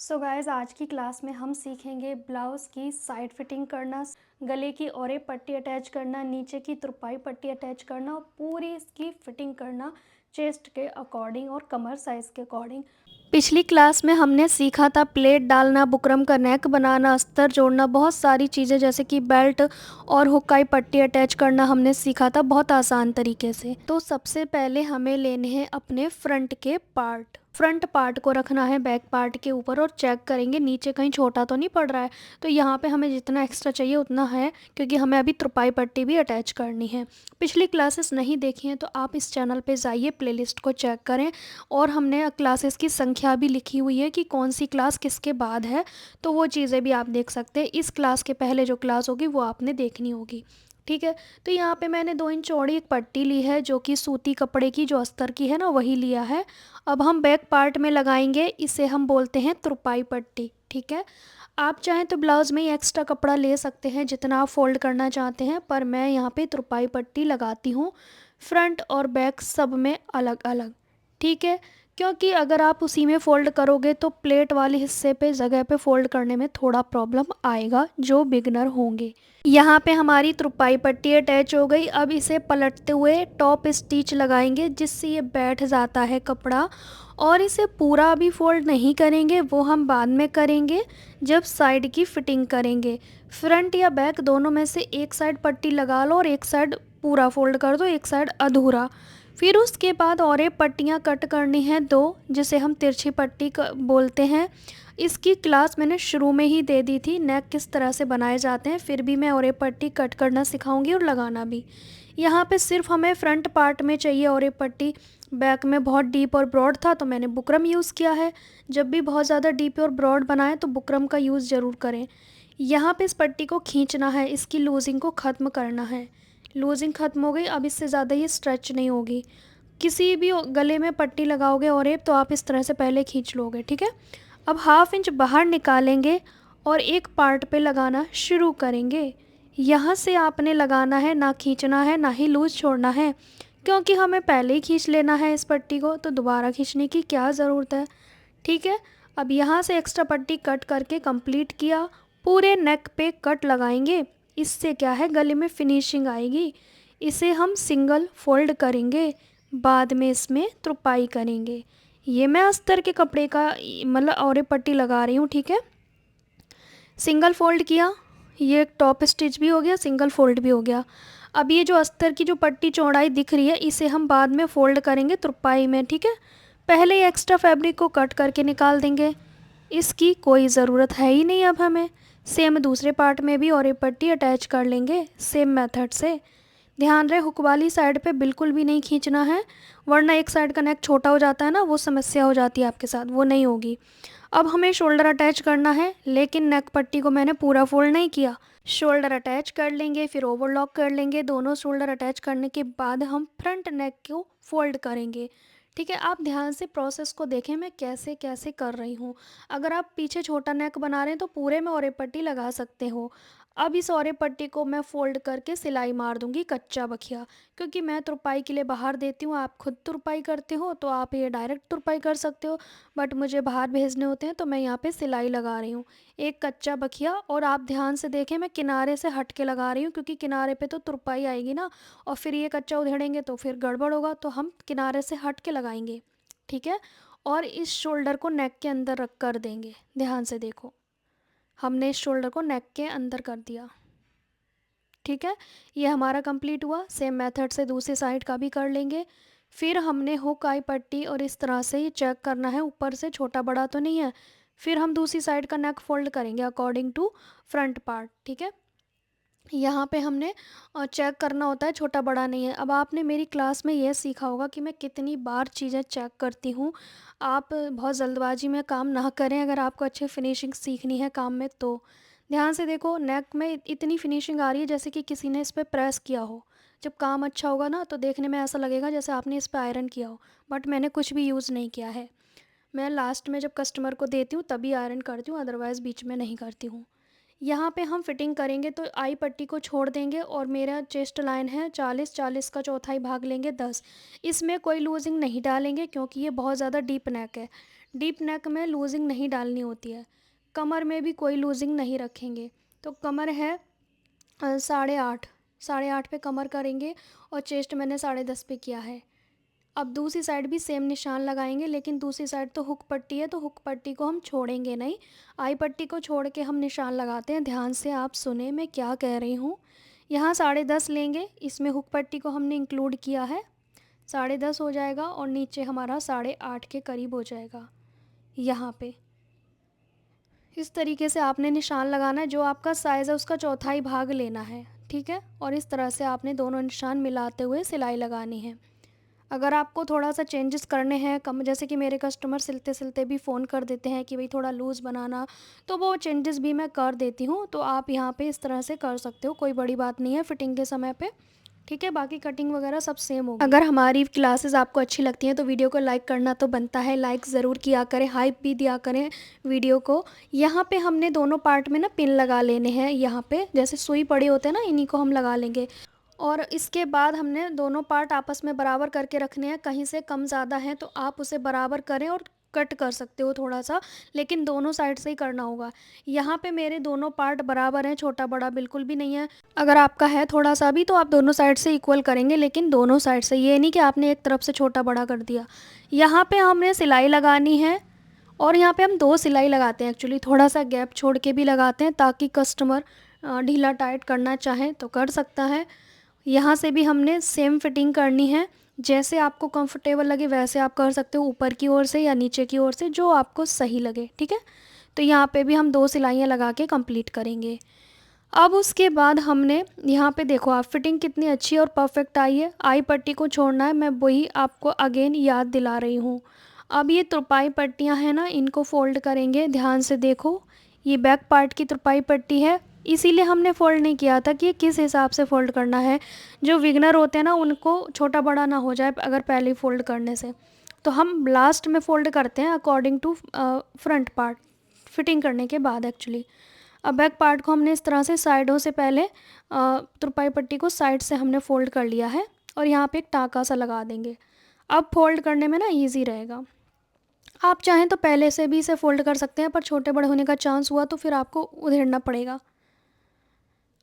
So guys आज की class में हम सीखेंगे ब्लाउज़ की साइड फिटिंग करना, गले की औरे पट्टी अटैच करना, नीचे की तुरपाई पट्टी अटैच करना और पूरी इसकी फिटिंग करना चेस्ट के अकॉर्डिंग और कमर साइज़ के अकॉर्डिंग। पिछली क्लास में हमने सीखा था प्लेट डालना, बुकरम का नेक बनाना, अस्तर जोड़ना, बहुत सारी चीज़ें जैसे कि बेल्ट और हुक्काई पट्टी अटैच करना हमने सीखा था बहुत आसान तरीके से। तो सबसे पहले हमें लेने हैं अपने फ्रंट के पार्ट। फ्रंट पार्ट को रखना है बैक पार्ट के ऊपर और चेक करेंगे नीचे कहीं छोटा तो नहीं पड़ रहा है। तो यहाँ पे हमें जितना एक्स्ट्रा चाहिए उतना है, क्योंकि हमें अभी तुरपाई पट्टी भी अटैच करनी है। पिछली क्लासेस नहीं देखी हैं तो आप इस चैनल पे जाइए, प्लेलिस्ट को चेक करें और हमने क्लासेस की संख्या भी लिखी हुई है कि कौन सी क्लास किसके बाद है, तो वो चीज़ें भी आप देख सकते हैं। इस क्लास के पहले जो क्लास होगी वो आपने देखनी होगी, ठीक है। तो यहाँ पे मैंने 2 इंच चौड़ी एक पट्टी ली है जो कि सूती कपड़े की जो अस्तर की है ना वही लिया है। अब हम बैक पार्ट में लगाएंगे, इसे हम बोलते हैं तुरपाई पट्टी, ठीक है। आप चाहें तो ब्लाउज़ में ही एक्स्ट्रा कपड़ा ले सकते हैं जितना आप फोल्ड करना चाहते हैं, पर मैं यहाँ पे तुरपाई पट्टी लगाती हूँ फ्रंट और बैक सब में अलग अलग, ठीक है। क्योंकि अगर आप उसी में फ़ोल्ड करोगे तो प्लेट वाले हिस्से पे जगह पे फ़ोल्ड करने में थोड़ा प्रॉब्लम आएगा जो बिगनर होंगे। यहाँ पे हमारी तुरपाई पट्टी अटैच हो गई। अब इसे पलटते हुए टॉप स्टिच लगाएंगे जिससे ये बैठ जाता है कपड़ा, और इसे पूरा अभी फोल्ड नहीं करेंगे, वो हम बाद में करेंगे जब साइड की फिटिंग करेंगे। फ्रंट या बैक दोनों में से एक साइड पट्टी लगा लो और एक साइड पूरा फोल्ड कर दो, एक साइड अधूरा। फिर उसके बाद और एक पट्टियाँ कट करनी है 2, जिसे हम तिरछी पट्टी बोलते हैं। इसकी क्लास मैंने शुरू में ही दे दी थी, नेक किस तरह से बनाए जाते हैं, फिर भी मैं और एक पट्टी कट करना सिखाऊंगी और लगाना भी। यहाँ पे सिर्फ हमें फ्रंट पार्ट में चाहिए और एक पट्टी, बैक में बहुत डीप और ब्रॉड था तो मैंने बुकरम यूज़ किया है। जब भी बहुत ज़्यादा डीप और ब्रॉड बनाएं तो बुकरम का यूज़ ज़रूर करें। यहाँ पे इस पट्टी को खींचना है, इसकी लूजिंग को ख़त्म करना है। लूजिंग ख़त्म हो गई, अब इससे ज़्यादा ये स्ट्रेच नहीं होगी। किसी भी गले में पट्टी लगाओगे और एक तो आप इस तरह से पहले खींच लोगे, ठीक है। अब 1/2 इंच बाहर निकालेंगे और एक पार्ट पे लगाना शुरू करेंगे। यहाँ से आपने लगाना है, ना खींचना है ना ही लूज़ छोड़ना है, क्योंकि हमें पहले ही खींच लेना है इस पट्टी को, तो दोबारा खींचने की क्या ज़रूरत है, ठीक है। अब यहाँ से एक्स्ट्रा पट्टी कट करके कंप्लीट किया, पूरे नेक पे कट लगाएंगे। इससे क्या है, गले में फिनिशिंग आएगी। इसे हम सिंगल फोल्ड करेंगे, बाद में इसमें तुरपाई करेंगे। ये मैं अस्तर के कपड़े का मतलब और पट्टी लगा रही हूँ, ठीक है। सिंगल फोल्ड किया, ये टॉप स्टिच भी हो गया, सिंगल फोल्ड भी हो गया। अब ये जो अस्तर की जो पट्टी चौड़ाई दिख रही है इसे हम बाद में फ़ोल्ड करेंगे तुरपाई में, ठीक है। पहले ये एक्स्ट्रा फैब्रिक को कट करके निकाल देंगे, इसकी कोई ज़रूरत है ही नहीं अब हमें। सेम दूसरे पार्ट में भी और एक पट्टी अटैच कर लेंगे सेम मेथड से। ध्यान रहे हुक वाली साइड पे बिल्कुल भी नहीं खींचना है, वरना एक साइड का नेक छोटा हो जाता है ना, वो समस्या हो जाती है आपके साथ, वो नहीं होगी। अब हमें शोल्डर अटैच करना है, लेकिन नेक पट्टी को मैंने पूरा फोल्ड नहीं किया। शोल्डर अटैच कर लेंगे, फिर ओवरलॉक कर लेंगे। दोनों शोल्डर अटैच करने के बाद हम फ्रंट नेक को फोल्ड करेंगे, ठीक है। आप ध्यान से प्रोसेस को देखें मैं कैसे कैसे कर रही हूँ। अगर आप पीछे छोटा नेक बना रहे हैं तो पूरे में और एक पट्टी लगा सकते हो। अब इस और एक पट्टी को मैं फोल्ड करके सिलाई मार दूंगी कच्चा बखिया, क्योंकि मैं तुरपाई के लिए बाहर देती हूँ। आप खुद तुरपाई करते हो तो आप ये डायरेक्ट तुरपाई कर सकते हो, बट मुझे बाहर भेजने होते हैं तो मैं यहाँ पे सिलाई लगा रही हूँ एक कच्चा बखिया। और आप ध्यान से देखें मैं किनारे से हट के लगा रही हूँ, क्योंकि किनारे पे तो तुरपाई आएगी ना, और फिर ये कच्चा उधेड़ेंगे तो फिर गड़बड़ होगा, तो हम किनारे से हट के लगाएंगे, ठीक है। और इस शोल्डर को नेक के अंदर रख कर देंगे। ध्यान से देखो, हमने इस शोल्डर को नेक के अंदर कर दिया, ठीक है। ये हमारा कंप्लीट हुआ। सेम मेथड से दूसरी साइड का भी कर लेंगे। फिर हमने हुक आई पट्टी और इस तरह से ये चेक करना है ऊपर से छोटा बड़ा तो नहीं है। फिर हम दूसरी साइड का नेक फोल्ड करेंगे अकॉर्डिंग टू फ्रंट पार्ट, ठीक है। यहाँ पे हमने चेक करना होता है छोटा बड़ा नहीं है। अब आपने मेरी क्लास में यह सीखा होगा कि मैं कितनी बार चीज़ें चेक करती हूँ। आप बहुत जल्दबाजी में काम ना करें, अगर आपको अच्छे फिनिशिंग सीखनी है काम में तो। ध्यान से देखो, नेक में इतनी फिनिशिंग आ रही है जैसे कि किसी ने इस पर प्रेस किया हो। जब काम अच्छा होगा ना तो देखने में ऐसा लगेगा जैसे आपने इस पर आयरन किया हो, बट मैंने कुछ भी यूज़ नहीं किया है। मैं लास्ट में जब कस्टमर को देती हूँ तभी आयरन करती हूँ, अदरवाइज़ बीच में नहीं करती हूँ। यहाँ पे हम फिटिंग करेंगे तो आई पट्टी को छोड़ देंगे, और मेरा चेस्ट लाइन है 40, 40 का चौथाई भाग लेंगे 10। इसमें कोई लूजिंग नहीं डालेंगे क्योंकि ये बहुत ज़्यादा डीप नेक है। डीप नेक में लूजिंग नहीं डालनी होती है। कमर में भी कोई लूजिंग नहीं रखेंगे। तो कमर है 8.5, 8.5 पे कमर करेंगे और चेस्ट मैंने 10.5 पे किया है। अब दूसरी साइड भी सेम निशान लगाएंगे, लेकिन दूसरी साइड तो हुक पट्टी है, तो हुक पट्टी को हम छोड़ेंगे नहीं। आई पट्टी को छोड़ के हम निशान लगाते हैं। ध्यान से आप सुने मैं क्या कह रही हूँ। यहाँ 10.5 लेंगे, इसमें हुक पट्टी को हमने इंक्लूड किया है, 10.5 हो जाएगा और नीचे हमारा 8.5 के करीब हो जाएगा। यहाँ पे इस तरीके से आपने निशान लगाना है। जो आपका साइज़ है उसका चौथाई भाग लेना है, ठीक है। और इस तरह से आपने दोनों निशान मिलाते हुए सिलाई लगानी है। अगर आपको थोड़ा सा चेंजेस करने हैं कम, जैसे कि मेरे कस्टमर सिलते सिलते भी फ़ोन कर देते हैं कि भाई थोड़ा लूज़ बनाना, तो वो चेंजेस भी मैं कर देती हूँ। तो आप यहाँ पे इस तरह से कर सकते हो, कोई बड़ी बात नहीं है फिटिंग के समय पे, ठीक है। बाकी कटिंग वगैरह सब सेम होगी। अगर हमारी क्लासेस आपको अच्छी लगती हैं तो वीडियो को लाइक करना तो बनता है, लाइक ज़रूर किया करें, हाइप भी दिया करें वीडियो को। यहाँ पे हमने दोनों पार्ट में ना पिन लगा लेने हैं। यहाँ पे जैसे सुई पड़े होते हैं ना, इन्हीं को हम लगा लेंगे। और इसके बाद हमने दोनों पार्ट आपस में बराबर करके रखने हैं। कहीं से कम ज़्यादा है तो आप उसे बराबर करें और कट कर सकते हो थोड़ा सा, लेकिन दोनों साइड से ही करना होगा। यहाँ पे मेरे दोनों पार्ट बराबर हैं, छोटा बड़ा बिल्कुल भी नहीं है। अगर आपका है थोड़ा सा भी तो आप दोनों साइड से इक्वल करेंगे, लेकिन दोनों साइड से, ये नहीं कि आपने एक तरफ से छोटा बड़ा कर दिया। यहाँ पे हमने सिलाई लगानी है और यहाँ पे हम 2 सिलाई लगाते हैं एक्चुअली, थोड़ा सा गैप छोड़ के भी लगाते हैं ताकि कस्टमर ढीला टाइट करना चाहे तो कर सकता है। यहाँ से भी हमने सेम फिटिंग करनी है, जैसे आपको कंफर्टेबल लगे वैसे आप कर सकते हो, ऊपर की ओर से या नीचे की ओर से, जो आपको सही लगे, ठीक है। तो यहाँ पे भी हम 2 सिलाइयाँ लगा के कंप्लीट करेंगे। अब उसके बाद हमने यहाँ पे देखो आप फिटिंग कितनी अच्छी और परफेक्ट आई है। आई पट्टी को छोड़ना है, मैं वही आपको अगेन याद दिला रही हूँ। अब ये तुरपाई पट्टियाँ हैं ना, इनको फोल्ड करेंगे। ध्यान से देखो, ये बैक पार्ट की तुरपाई पट्टी है, इसीलिए हमने फ़ोल्ड नहीं किया था कि ये किस हिसाब से फ़ोल्ड करना है। जो बिगनर होते हैं ना, उनको छोटा बड़ा ना हो जाए अगर पहले ही फ़ोल्ड करने से, तो हम लास्ट में फ़ोल्ड करते हैं according to front part, fitting करने के बाद एक्चुअली। अब बैक पार्ट को हमने इस तरह से साइडों से पहले तुरपाई पट्टी को साइड से हमने फ़ोल्ड कर लिया है और यहाँ पे एक टाँका सा लगा देंगे। अब फ़ोल्ड करने में ना ईजी रहेगा। आप चाहें तो पहले से भी इसे फ़ोल्ड कर सकते हैं, पर छोटे बड़े होने का चांस हुआ तो फिर आपको उधेड़ना पड़ेगा।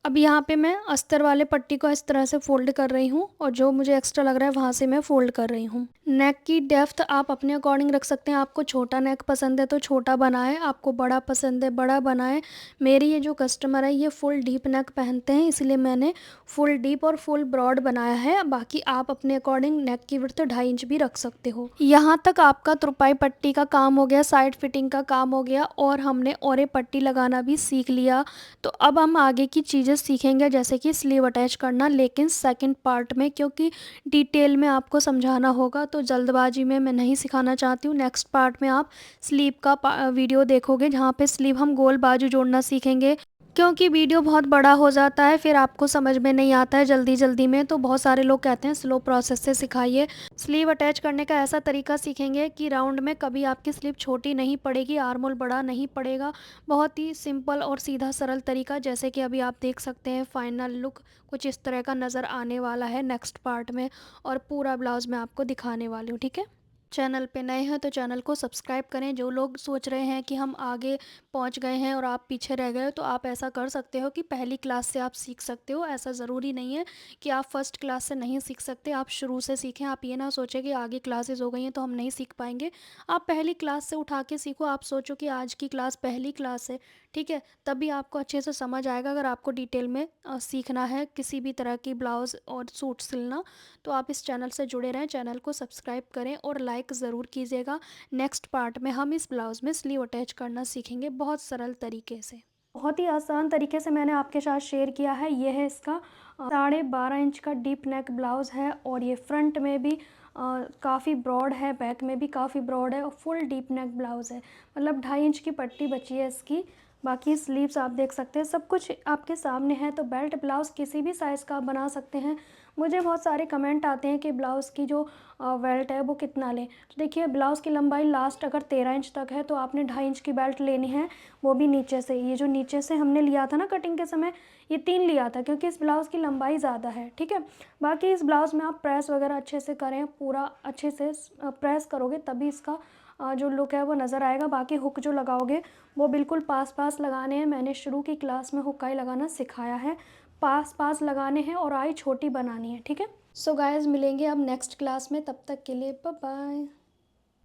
अब यहाँ पे मैं अस्तर वाले पट्टी को इस तरह से फ़ोल्ड कर रही हूँ और जो मुझे एक्स्ट्रा लग रहा है वहाँ से मैं फ़ोल्ड कर रही हूँ। नेक की डेप्थ आप अपने अकॉर्डिंग रख सकते हैं। आपको छोटा नेक पसंद है तो छोटा बनाएं, आपको बड़ा पसंद है बड़ा बनाएं। मेरी ये जो कस्टमर है ये फुल डीप नेक पहनते हैं, इसलिए मैंने फुल डीप और फुल ब्रॉड बनाया है। बाकी आप अपने अकॉर्डिंग नेक की विड्थ 2.5 इंच भी रख सकते हो। यहाँ तक आपका तुरपाई पट्टी का काम हो गया, साइड फिटिंग का काम हो गया और हमने औरे पट्टी लगाना भी सीख लिया। तो अब हम आगे की चीज़ें सीखेंगे, जैसे कि स्लीव अटैच करना, लेकिन सेकंड पार्ट में, क्योंकि डिटेल में आपको समझाना होगा तो जल्दबाजी में मैं नहीं सिखाना चाहती हूँ। नेक्स्ट पार्ट में आप स्लीव का वीडियो देखोगे, जहाँ पे स्लीव हम गोल बाजू जोड़ना सीखेंगे। क्योंकि वीडियो बहुत बड़ा हो जाता है फिर आपको समझ में नहीं आता है जल्दी जल्दी में, तो बहुत सारे लोग कहते हैं स्लो प्रोसेस से सिखाइए। स्लीव अटैच करने का ऐसा तरीका सीखेंगे कि राउंड में कभी आपकी स्लीव छोटी नहीं पड़ेगी, आर्म होल बड़ा नहीं पड़ेगा। बहुत ही सिंपल और सीधा सरल तरीका, जैसे कि अभी आप देख सकते हैं फाइनल लुक कुछ इस तरह का नज़र आने वाला है नेक्स्ट पार्ट में, और पूरा ब्लाउज मैं आपको दिखाने वाली हूँ, ठीक है। चैनल पे नए हैं तो चैनल को सब्सक्राइब करें। जो लोग सोच रहे हैं कि हम आगे पहुंच गए हैं और आप पीछे रह गए हो, तो आप ऐसा कर सकते हो कि पहली क्लास से आप सीख सकते हो। ऐसा ज़रूरी नहीं है कि आप फर्स्ट क्लास से नहीं सीख सकते, आप शुरू से सीखें। आप ये ना सोचें कि आगे क्लासेस हो गई हैं तो हम नहीं सीख पाएंगे। आप पहली क्लास से उठा के सीखो। आप सोचो कि आज की क्लास पहली क्लास है, ठीक है, तभी आपको अच्छे से समझ आएगा। अगर आपको डिटेल में सीखना है किसी भी तरह की ब्लाउज़ और सूट सिलना, तो आप इस चैनल से जुड़े रहें, चैनल को सब्सक्राइब करें और लाइक ज़रूर कीजिएगा। नेक्स्ट पार्ट में हम इस ब्लाउज़ में स्लीव अटैच करना सीखेंगे बहुत सरल तरीके से। बहुत ही आसान तरीके से मैंने आपके साथ शेयर किया है। ये है इसका 12.5 इंच का डीप नेक ब्लाउज़ है और ये फ्रंट में भी काफ़ी ब्रॉड है, बैक में भी काफ़ी ब्रॉड है और फुल डीप नेक ब्लाउज़ है। मतलब 2.5 इंच की पट्टी बची है इसकी। बाकी स्लीव्स आप देख सकते हैं, सब कुछ आपके सामने है। तो बेल्ट ब्लाउज़ किसी भी साइज़ का आप बना सकते हैं। मुझे बहुत सारे कमेंट आते हैं कि ब्लाउज़ की जो बेल्ट है वो कितना लें। तो देखिए, ब्लाउज़ की लंबाई लास्ट अगर 13 इंच तक है तो आपने 2.5 इंच की बेल्ट लेनी है, वो भी नीचे से। ये जो नीचे से हमने लिया था ना कटिंग के समय, ये 3 लिया था क्योंकि इस ब्लाउज़ की लंबाई ज़्यादा है, ठीक है। बाकी इस ब्लाउज़ में आप प्रेस वगैरह अच्छे से करें, पूरा अच्छे से प्रेस करोगे तभी इसका जो लुक है वो नज़र आएगा। बाकी हुक जो लगाओगे वो बिल्कुल पास पास लगाने हैं। मैंने शुरू की क्लास में हुक आई लगाना सिखाया है, पास पास लगाने हैं और आई छोटी बनानी है, ठीक है। सो गाइस मिलेंगे अब नेक्स्ट क्लास में, तब तक के लिए बाय बाय।